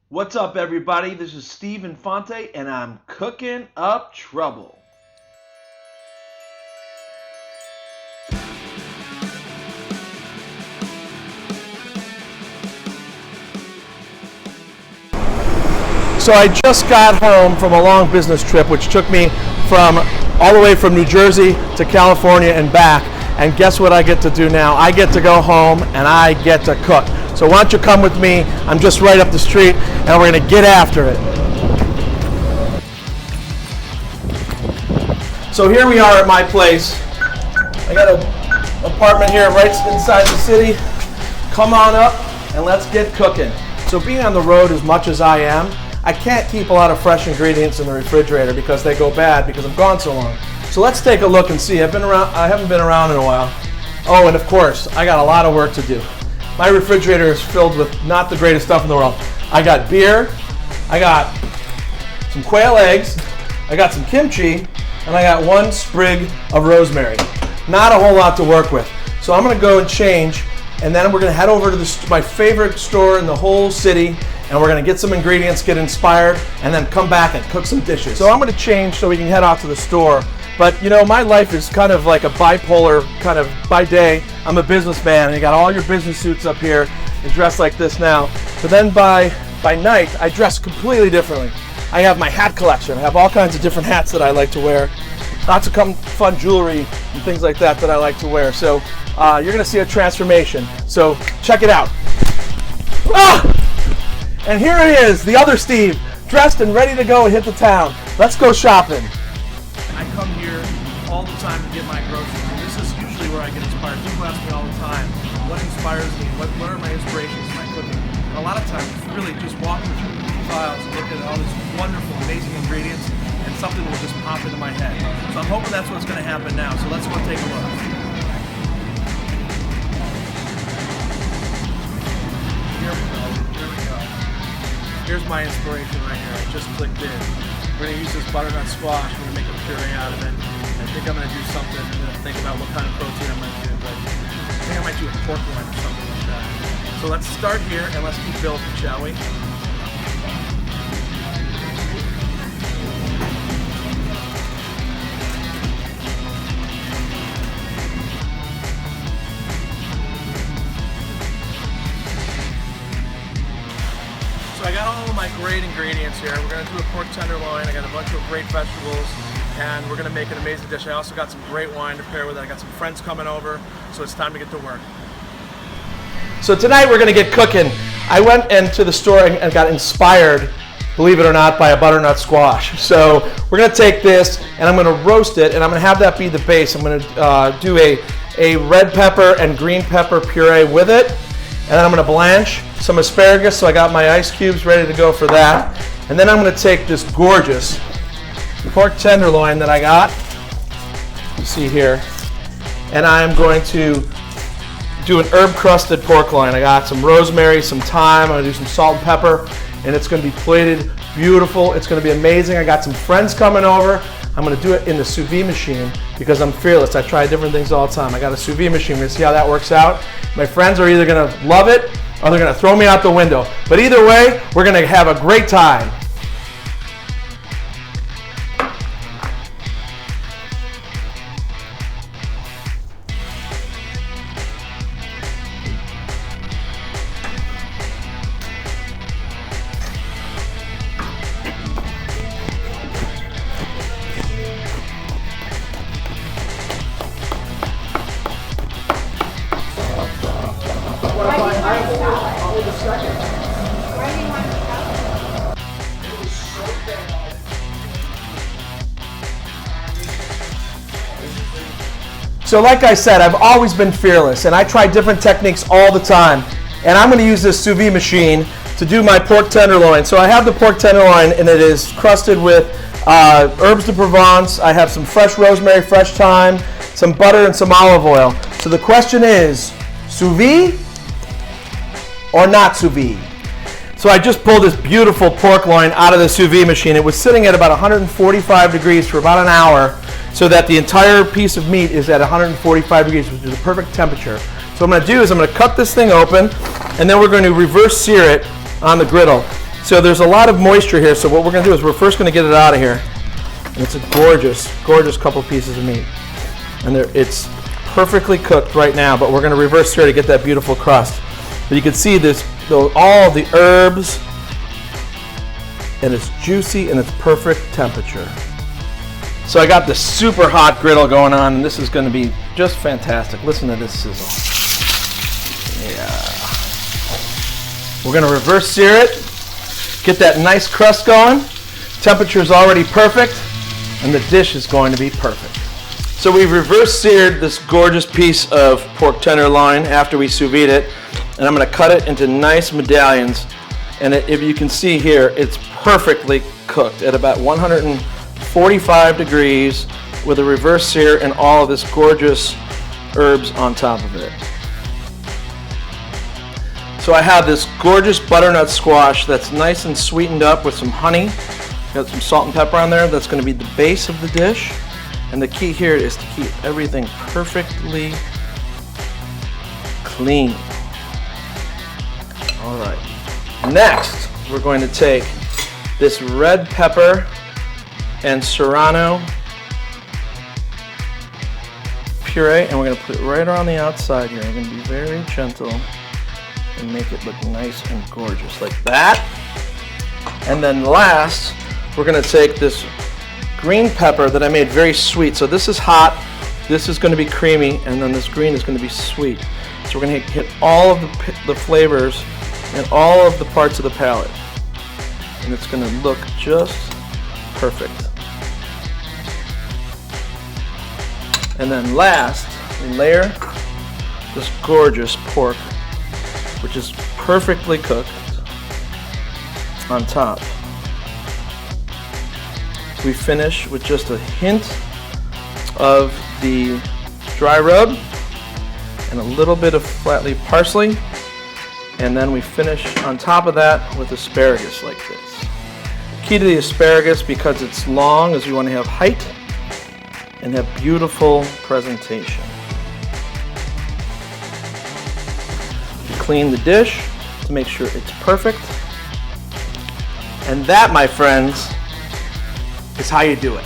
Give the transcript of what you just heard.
What's up, everybody? This is Steve Infante, and I'm cooking up trouble. So I just got home from a long business trip, which took me from all the way from New Jersey to California and back. And guess what I get to do now? I get to go home and I get to cook. So why don't you come with me? I'm just right up the street and we're gonna get after it. So here we are at my place. I got an apartment here right inside the city. Come on up and let's get cooking. So being on the road as much as I am, I can't keep a lot of fresh ingredients in the refrigerator because they go bad because I'm gone so long. So let's take a look and see. I haven't been around in a while. Oh, and of course, I got a lot of work to do. My refrigerator is filled with not the greatest stuff in the world. I got beer, I got some quail eggs, I got some kimchi, and I got one sprig of rosemary. Not a whole lot to work with. So I'm gonna go and change, and then we're gonna head over to my favorite store in the whole city, and we're gonna get some ingredients, get inspired, and then come back and cook some dishes. So I'm gonna change so we can head out to the store. But you know, my life is kind of like a bipolar kind of. By day, I'm a businessman, and you got all your business suits up here and dressed like this now. But then by night, I dress completely differently. I have my hat collection. I have all kinds of different hats that I like to wear. Lots of fun jewelry and things like that I like to wear. So you're gonna see a transformation. So check it out. Ah! And here it is, the other Steve, dressed and ready to go and hit the town. Let's go shopping. I come here all the time to get my groceries, and this is usually where I get inspired. People ask me all the time, what inspires me? What are my inspirations in my cooking? And a lot of times it's really just walking through the files and looking at all these wonderful, amazing ingredients, and something will just pop into my head. So I'm hoping that's what's going to happen now. So let's go take a look. Here we go. Here's my inspiration right here. I just clicked in. We're going to use this butternut squash. We're going to make a puree out of it. I think I'm going to do something. I'm going to think about what kind of protein I'm going to do. But I think I might do a pork loin or something like that. So let's start here and let's keep building, shall we? I got all of my great ingredients here. We're going to do a pork tenderloin. I got a bunch of great vegetables, and we're going to make an amazing dish. I also got some great wine to pair with it. I got some friends coming over, so it's time to get to work. So tonight we're going to get cooking. I went into the store and got inspired, believe it or not, by a butternut squash. So we're going to take this and I'm going to roast it, and I'm going to have that be the base. I'm going to do a red pepper and green pepper puree with it. And then I'm going to blanch some asparagus, so I got my ice cubes ready to go for that. And then I'm going to take this gorgeous pork tenderloin that I got, you see here, and I'm going to do an herb crusted pork loin. I got some rosemary, some thyme, I'm going to do some salt and pepper, and it's going to be plated beautiful. It's going to be amazing. I got some friends coming over. I'm going to do it in the sous vide machine because I'm fearless. I try different things all the time. I got a sous vide machine. We're going to see how that works out. My friends are either going to love it or they're going to throw me out the window. But either way, we're going to have a great time. So like I said, I've always been fearless, and I try different techniques all the time. And I'm going to use this sous vide machine to do my pork tenderloin. So I have the pork tenderloin, and it is crusted with herbs de Provence. I have some fresh rosemary, fresh thyme, some butter, and some olive oil. So the question is, sous vide or not sous vide? So I just pulled this beautiful pork loin out of the sous vide machine. It was sitting at about 145 degrees for about an hour, so that the entire piece of meat is at 145 degrees, which is the perfect temperature. So what I'm going to do is I'm going to cut this thing open, and then we're going to reverse sear it on the griddle. So there's a lot of moisture here, so what we're gonna do is we're first gonna get it out of here. And it's a gorgeous, gorgeous couple pieces of meat. And it's perfectly cooked right now, but we're gonna reverse sear to get that beautiful crust. But you can see this, all the herbs, and it's juicy and it's perfect temperature. So I got this super hot griddle going on, and this is gonna be just fantastic. Listen to this sizzle. Yeah. We're gonna reverse sear it, get that nice crust going. Temperature is already perfect, and the dish is going to be perfect. So we've reverse seared this gorgeous piece of pork tenderloin after we sous vide it, and I'm gonna cut it into nice medallions. And if you can see here, it's perfectly cooked at about 145 degrees with a reverse sear and all of this gorgeous herbs on top of it. So I have this gorgeous butternut squash that's nice and sweetened up with some honey. Got some salt and pepper on there. That's going to be the base of the dish. And the key here is to keep everything perfectly clean. All right. Next, we're going to take this red pepper and serrano puree, and we're going to put it right around the outside here. We're going to be very gentle and make it look nice and gorgeous like that. And then last, we're going to take this green pepper that I made very sweet. So this is hot, this is going to be creamy, and then this green is going to be sweet. So we're going to hit all of the flavors and all of the parts of the palate. And it's going to look just perfect. And then last, we layer this gorgeous pork, which is perfectly cooked, on top. We finish with just a hint of the dry rub and a little bit of flat leaf parsley, and then we finish on top of that with asparagus like this. Key to the asparagus, because it's long, is you want to have height and have beautiful presentation. You clean the dish to make sure it's perfect. And that, my friends, is how you do it.